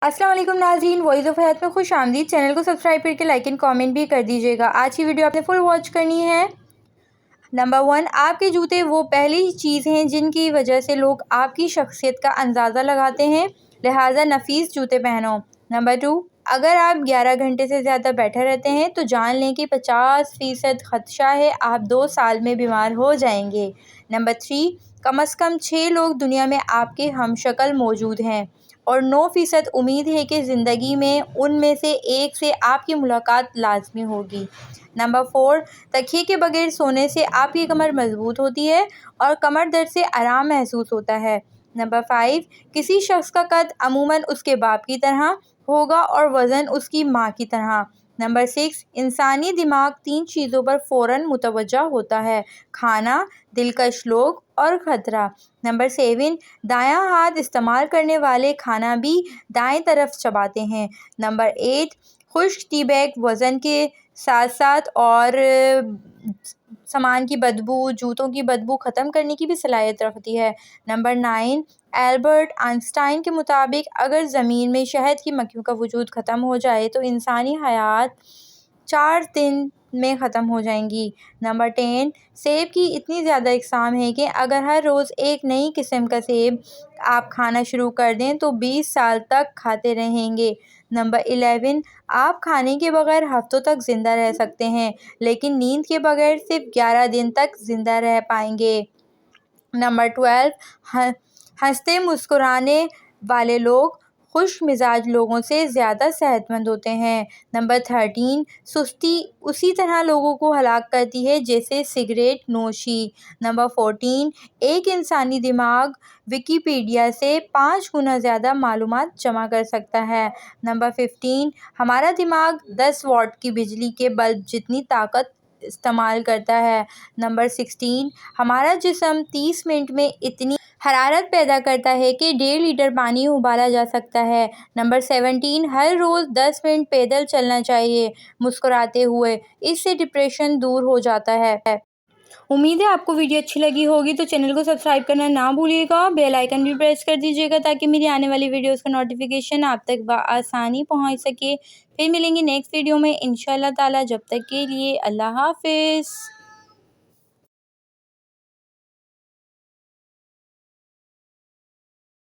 السلام علیکم ناظرین، وائس آف حیات میں خوش آمدید۔ چینل کو سبسکرائب کر کے لائک اینڈ کامنٹ بھی کر دیجیے گا۔ آج کی ویڈیو آپ نے فل واچ کرنی ہے۔ نمبر 1، آپ کے جوتے وہ پہلی چیز ہیں جن کی وجہ سے لوگ آپ کی شخصیت کا اندازہ لگاتے ہیں، لہٰذا نفیس جوتے پہنو۔ نمبر 2، اگر آپ 11 گھنٹے سے زیادہ بیٹھے رہتے ہیں تو جان لیں کہ 50% خدشہ ہے آپ 2 سال میں بیمار ہو جائیں گے۔ نمبر 3، کم از کم 6 لوگ دنیا میں آپ کے ہم شکل موجود ہیں اور 9% امید ہے کہ زندگی میں ان میں سے ایک سے آپ کی ملاقات لازمی ہوگی۔ نمبر 4، تکیے کے بغیر سونے سے آپ کی کمر مضبوط ہوتی ہے اور کمر درد سے آرام محسوس ہوتا ہے۔ نمبر 5، کسی شخص کا قد عموماً اس کے باپ کی طرح ہوگا اور وزن اس کی ماں کی طرح۔ نمبر 6، انسانی دماغ 3 چیزوں پر فوراً متوجہ ہوتا ہے: کھانا، دلکش لوگ اور خطرہ۔ نمبر 7، دایاں ہاتھ استعمال کرنے والے کھانا بھی دائیں طرف چباتے ہیں۔ نمبر 8، خشک ٹی بیگ وزن کے ساتھ ساتھ اور سامان کی بدبو، جوتوں کی بدبو ختم کرنے کی بھی صلاحیت رکھتی ہے۔ نمبر 9، البرٹ آئنسٹائن کے مطابق اگر زمین میں شہد کی مکھیوں کا وجود ختم ہو جائے تو انسانی حیات 4 دن میں ختم ہو جائیں گی۔ نمبر 10، سیب کی اتنی زیادہ اقسام ہیں کہ اگر ہر روز ایک نئی قسم کا سیب آپ کھانا شروع کر دیں تو 20 سال تک کھاتے رہیں گے۔ نمبر 11، آپ کھانے کے بغیر ہفتوں تک زندہ رہ سکتے ہیں لیکن نیند کے بغیر صرف 11 دن تک زندہ رہ پائیں گے۔ نمبر 12، ہنستے مسکرانے والے لوگ خوش مزاج لوگوں سے زیادہ صحت مند ہوتے ہیں۔ نمبر 13، سستی اسی طرح لوگوں کو ہلاک کرتی ہے جیسے سگریٹ نوشی۔ نمبر 14، ایک انسانی دماغ ویکیپیڈیا سے 5 گنا زیادہ معلومات جمع کر سکتا ہے۔ نمبر 15، ہمارا دماغ 10 واٹ کی بجلی کے بلب جتنی طاقت استعمال کرتا ہے۔ نمبر 16، ہمارا جسم 30 منٹ میں اتنی حرارت پیدا کرتا ہے کہ 1.5 لیٹر پانی ابالا جا سکتا ہے۔ نمبر 17، ہر روز 10 منٹ پیدل چلنا چاہیے مسکراتے ہوئے، اس سے ڈپریشن دور ہو جاتا ہے۔ امید ہے آپ کو ویڈیو اچھی لگی ہوگی تو چینل کو سبسکرائب کرنا نہ بھولیے گا، بیل آئیکن بھی پریس کر دیجیے گا تاکہ میری آنے والی ویڈیوز کا نوٹیفیکیشن آپ تک بآسانی پہنچ سکے۔ پھر ملیں گے نیکسٹ ویڈیو میں انشاءاللہ تعالیٰ، جب تک کے لیے اللہ حافظ۔